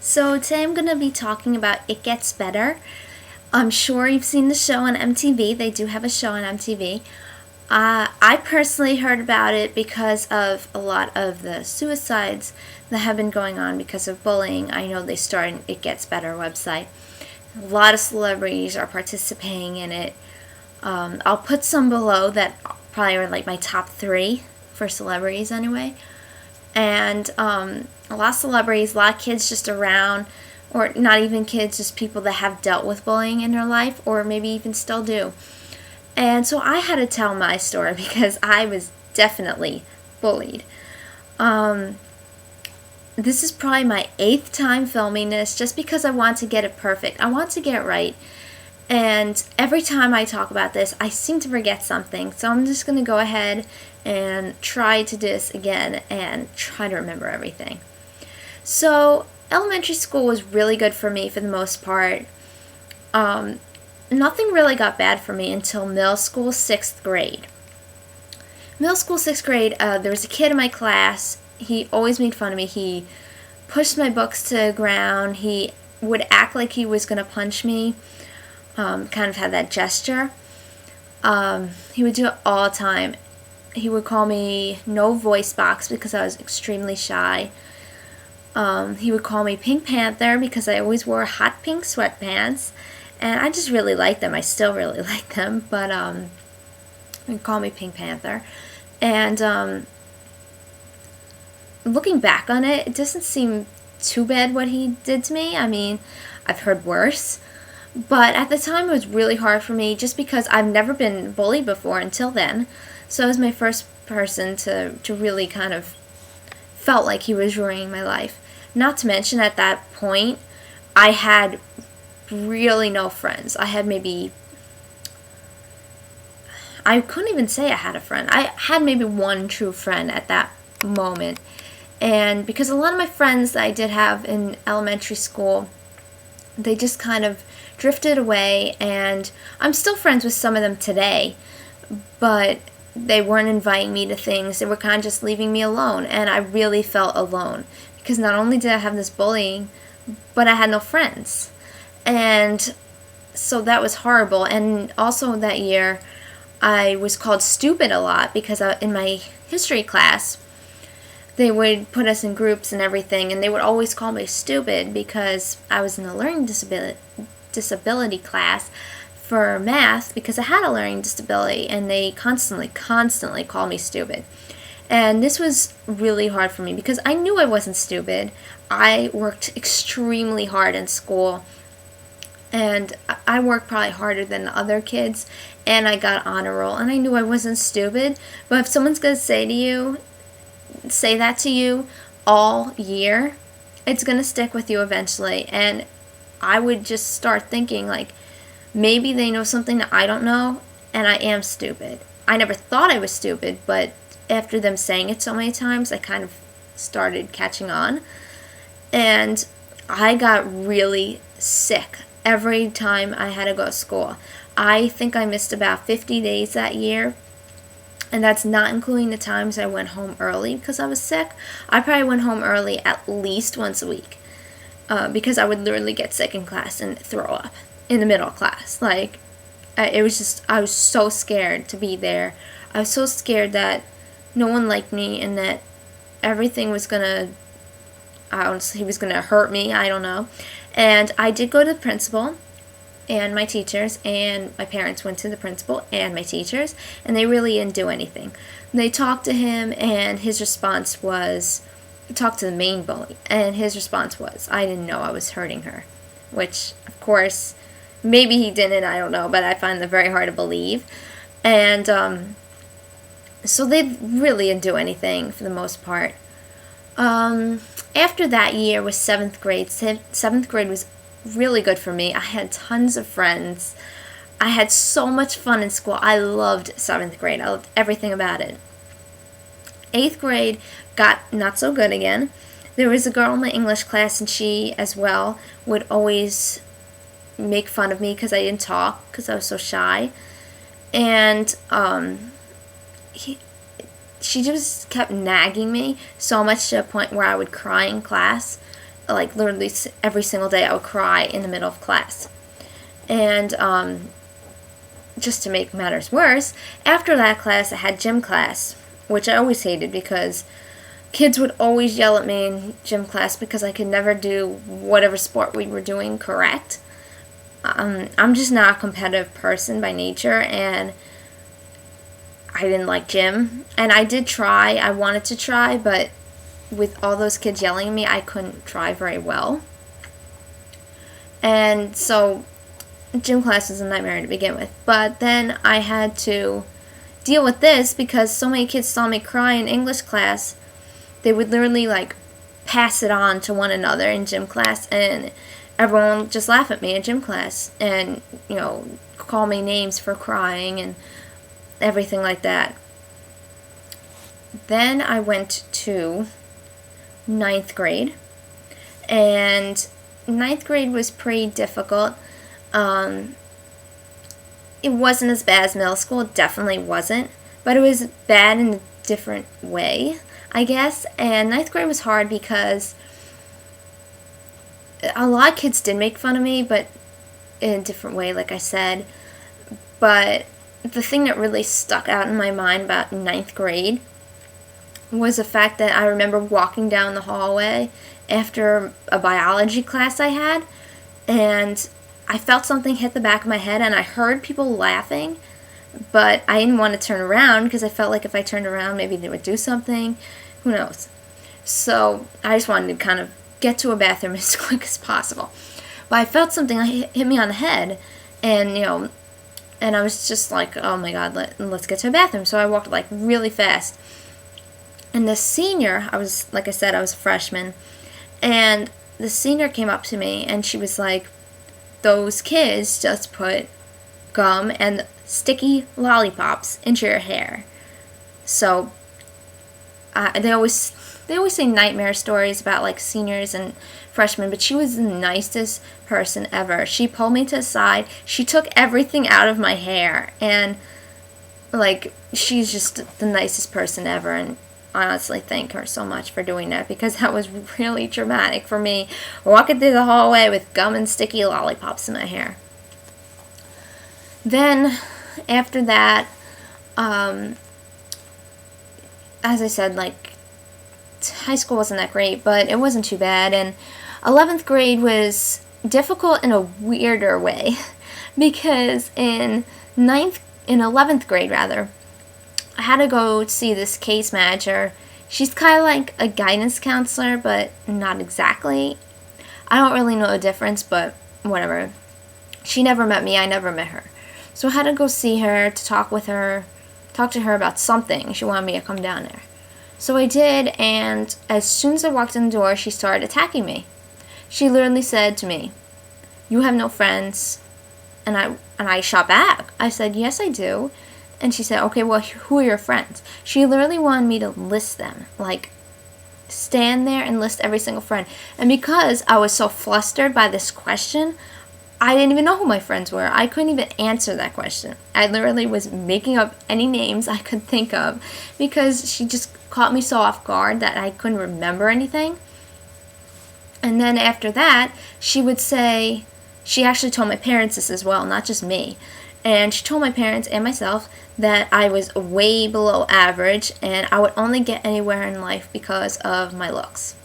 So today I'm going to be talking about It Gets Better. I'm sure you've seen the show on MTV. They do have a show on MTV. I personally heard about it because of a lot of the suicides that have been going on because of bullying. I know they started It Gets Better website. A lot of celebrities are participating in it. I'll put some below that probably are like my top 3 for celebrities anyway. And a lot of celebrities, a lot of kids just around, or not even kids, just people that have dealt with bullying in their life, or maybe even still do. And so I had to tell my story because I was definitely bullied. This is probably my 8th time filming this just because I want to get it perfect. I want to get it right. And every time I talk about this, I seem to forget something. So I'm just going to go ahead and try to do this again and try to remember everything. So elementary school was really good for me for the most part. Nothing really got bad for me until middle school, 6th grade. Middle school, 6th grade, there was a kid in my class. He always made fun of me. He pushed my books to the ground. He would act like he was going to punch me. Kind of had that gesture. He would do it all the time. He would call me No Voice Box because I was extremely shy. He would call me Pink Panther because I always wore hot pink sweatpants. And I just really liked them. I still really like them. But he'd call me Pink Panther. And looking back on it, it doesn't seem too bad what he did to me. I mean, I've heard worse. But at the time, it was really hard for me just because I've never been bullied before until then. So it was my first person to really kind of felt like he was ruining my life. Not to mention at that point, I had really no friends. I couldn't even say I had a friend. I had maybe one true friend at that moment. And because a lot of my friends that I did have in elementary school, they just kind of drifted away, and I'm still friends with some of them today, but they weren't inviting me to things. They were kind of just leaving me alone, and I really felt alone because not only did I have this bullying, but I had no friends. And so that was horrible. And also that year, I was called stupid a lot because in my history class, they would put us in groups and everything, and they would always call me stupid because I was in a learning disability class for math because I had a learning disability, and they constantly called me stupid. And this was really hard for me because I knew I wasn't stupid. I worked extremely hard in school, and I worked probably harder than the other kids, and I got honor roll, and I knew I wasn't stupid. But if someone's going to say that to you all year, it's going to stick with you eventually. And I would just start thinking, like, maybe they know something that I don't know, and I am stupid. I never thought I was stupid, but after them saying it so many times, I kind of started catching on. And I got really sick every time I had to go to school. I think I missed about 50 days that year. And that's not including the times I went home early because I was sick. I probably went home early at least once a week because I would literally get sick in class and throw up in the middle of class. Like, I was so scared to be there. I was so scared that no one liked me and that everything was he was going to hurt me. I don't know. And I did go to the principal and my teachers, and my parents went to the principal and my teachers, and they really didn't do anything. They talked to him, and his response was, talked to the main bully, and his response was, I didn't know I was hurting her. Which, of course, maybe he didn't, I don't know, but I find that very hard to believe. And so they really didn't do anything for the most part. After that year was 7th grade. 7th grade was really good for me. I had tons of friends. I had so much fun in school. I loved 7th grade. I loved everything about it. 8th grade got not so good again. There was a girl in my English class, and she as well would always make fun of me because I didn't talk because I was so shy. And she just kept nagging me so much to a point where I would cry in class. like literally every single day I would cry in the middle of class. And just to make matters worse, after that class I had gym class, which I always hated because kids would always yell at me in gym class because I could never do whatever sport we were doing correct. I'm just not a competitive person by nature, and I didn't like gym. And I did try, I wanted to try, but with all those kids yelling at me, I couldn't try very well. And so gym class was a nightmare to begin with. But then I had to deal with this because so many kids saw me cry in English class. They would literally like pass it on to one another in gym class, and everyone would just laugh at me in gym class and, call me names for crying and everything like that. Then I went to 9th grade, and 9th grade was pretty difficult. It wasn't as bad as middle school, it definitely wasn't, but it was bad in a different way, I guess. And 9th grade was hard because a lot of kids did make fun of me, but in a different way, like I said. But the thing that really stuck out in my mind about 9th grade was the fact that I remember walking down the hallway after a biology class I had, and I felt something hit the back of my head, and I heard people laughing, but I didn't want to turn around because I felt like if I turned around, maybe they would do something. Who knows? So I just wanted to kind of get to a bathroom as quick as possible. But I felt something hit me on the head, and and I was just like, oh my god, let's get to a bathroom. So I walked like really fast. And the senior, like I said, I was a freshman, and the senior came up to me and she was like, those kids just put gum and sticky lollipops into your hair. So they always say nightmare stories about like seniors and freshmen, but she was the nicest person ever. She pulled me to the side, she took everything out of my hair, and like she's just the nicest person ever. And I honestly thank her so much for doing that, because that was really traumatic for me, walking through the hallway with gum and sticky lollipops in my hair. Then after that, as I said, like high school wasn't that great, but it wasn't too bad. And 11th grade was difficult in a weirder way because in 11th grade rather, I had to go see this case manager. She's kind of like a guidance counselor, but not exactly. I don't really know the difference, but whatever. She never met me, I never met her. So I had to go see her to talk to her about something. She wanted me to come down there. So I did, and as soon as I walked in the door, she started attacking me. She literally said to me, "You have no friends." And I shot back. I said, "Yes, I do." And she said, "Okay, well, who are your friends?" She literally wanted me to list them. Like, stand there and list every single friend. And because I was so flustered by this question, I didn't even know who my friends were. I couldn't even answer that question. I literally was making up any names I could think of because she just caught me so off guard that I couldn't remember anything. And then after that, she would say, she actually told my parents this as well, not just me. And she told my parents and myself that I was way below average and I would only get anywhere in life because of my looks.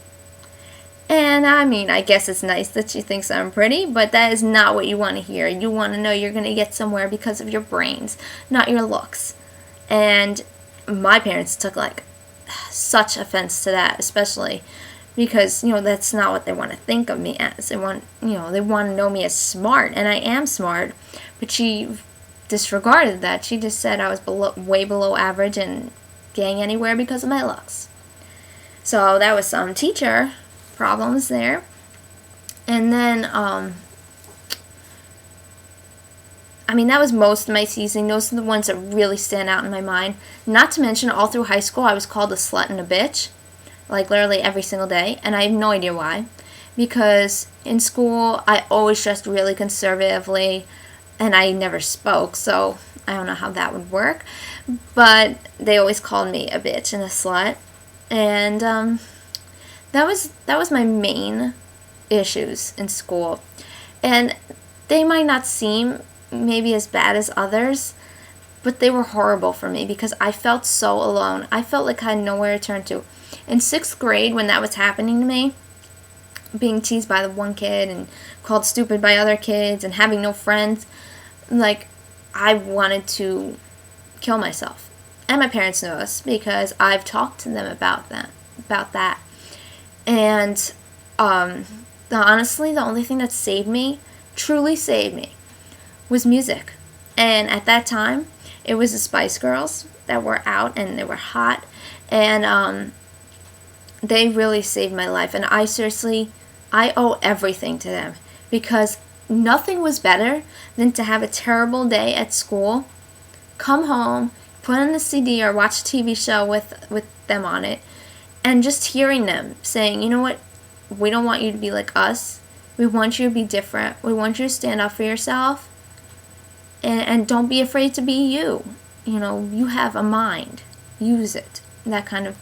And I mean, I guess it's nice that she thinks I'm pretty, but that is not what you want to hear. You want to know you're going to get somewhere because of your brains, not your looks. And my parents took like such offense to that, especially because, that's not what they want to think of me as. They want to know me as smart, and I am smart, but she disregarded that. She just said I was way below average and getting anywhere because of my looks. So that was some teacher problems there. And then that was most of my season. Those are the ones that really stand out in my mind. Not to mention, all through high school I was called a slut and a bitch, like literally every single day, and I have no idea why. Because in school I always dressed really conservatively and I never spoke, so I don't know how that would work. But they always called me a bitch and a slut. And that was my main issues in school. And they might not seem maybe as bad as others, but they were horrible for me because I felt so alone. I felt like I had nowhere to turn to. In 6th grade, when that was happening to me, being teased by the one kid and called stupid by other kids and having no friends, like, I wanted to kill myself. And my parents know this because I've talked to them about that. And honestly, the only thing that saved me, truly saved me, was music. And at that time, it was the Spice Girls that were out and they were hot. And they really saved my life. And I owe everything to them because nothing was better than to have a terrible day at school, come home, put on the CD or watch a TV show with them on it, and just hearing them saying, you know what, we don't want you to be like us. We want you to be different. We want you to stand up for yourself. And don't be afraid to be you. You know, you have a mind. Use it. That kind of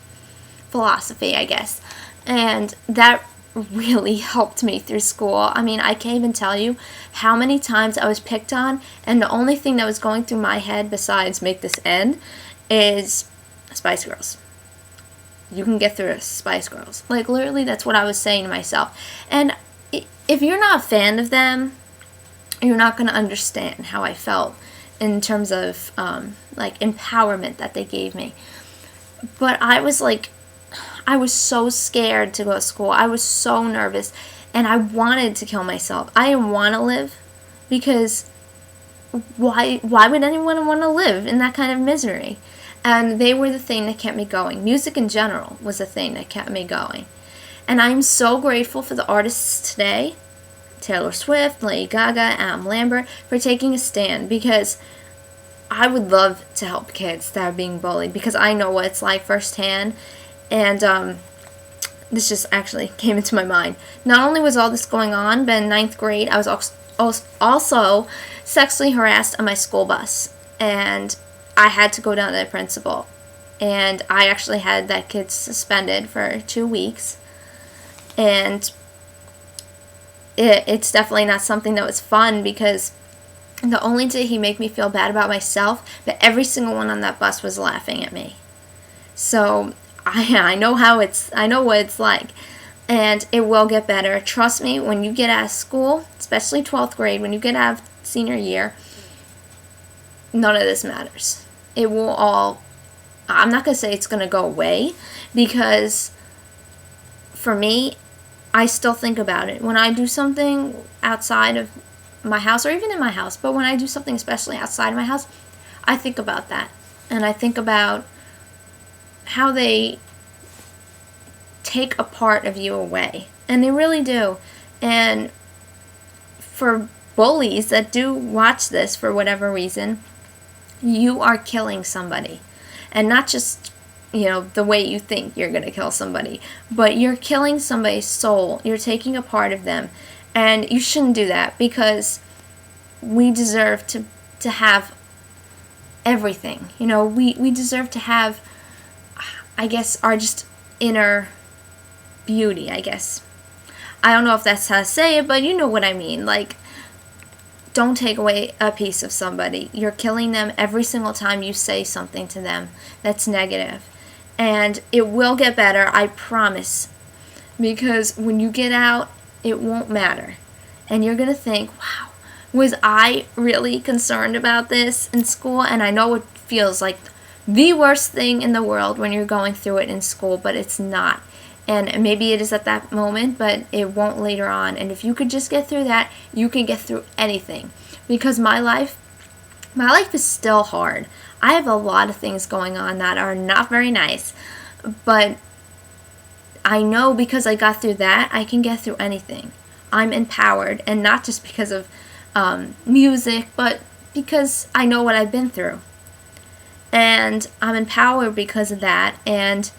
philosophy, I guess. And that really helped me through school. I mean, I can't even tell you how many times I was picked on, and the only thing that was going through my head besides make this end is Spice Girls. You can get through it, Spice Girls. Like, literally, that's what I was saying to myself. And if you're not a fan of them, you're not going to understand how I felt in terms of, like, empowerment that they gave me. But I was so scared to go to school. I was so nervous, and I wanted to kill myself. I didn't want to live because why would anyone want to live in that kind of misery? And they were the thing that kept me going. Music in general was the thing that kept me going. And I'm so grateful for the artists today, Taylor Swift, Lady Gaga, Adam Lambert, for taking a stand, because I would love to help kids that are being bullied, because I know what it's like firsthand. And this just actually came into my mind. Not only was all this going on, but in 9th grade, I was also sexually harassed on my school bus. And I had to go down to the principal. And I actually had that kid suspended for 2 weeks. And it's definitely not something that was fun, because not only did he make me feel bad about myself, but every single one on that bus was laughing at me. So I know what it's like, and it will get better. Trust me, when you get out of school, especially 12th grade, when you get out of senior year, none of this matters. It will all, I'm not going to say it's going to go away, because for me, I still think about it. When I do something outside of my house, or even in my house, but when I do something especially outside of my house, I think about that. And I think about how they take a part of you away. And they really do. And for bullies that do watch this for whatever reason, you are killing somebody. And not just, the way you think you're going to kill somebody, but you're killing somebody's soul. You're taking a part of them. And you shouldn't do that, because we deserve to have everything. We deserve to have, I guess, our just inner beauty, I guess. I don't know if that's how to say it, but you know what I mean. Like, don't take away a piece of somebody. You're killing them every single time you say something to them that's negative. And it will get better, I promise. Because when you get out, it won't matter. And you're going to think, wow, was I really concerned about this in school? And I know it feels like the worst thing in the world when you're going through it in school, but it's not. And maybe it is at that moment, but it won't later on. And if you could just get through that, you can get through anything. Because my life is still hard. I have a lot of things going on that are not very nice. But I know because I got through that, I can get through anything. I'm empowered, and not just because of music, but because I know what I've been through. And I'm empowered because of that. And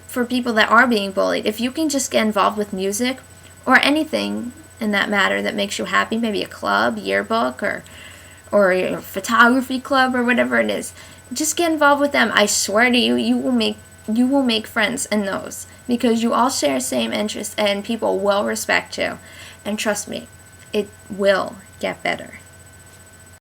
for people that are being bullied, if you can just get involved with music or anything in that matter that makes you happy, maybe a club, yearbook, or a photography club, or whatever it is, just get involved with them. I swear to you, you will make you will make friends in those because you all share same interests and people will respect you. And trust me, it will get better.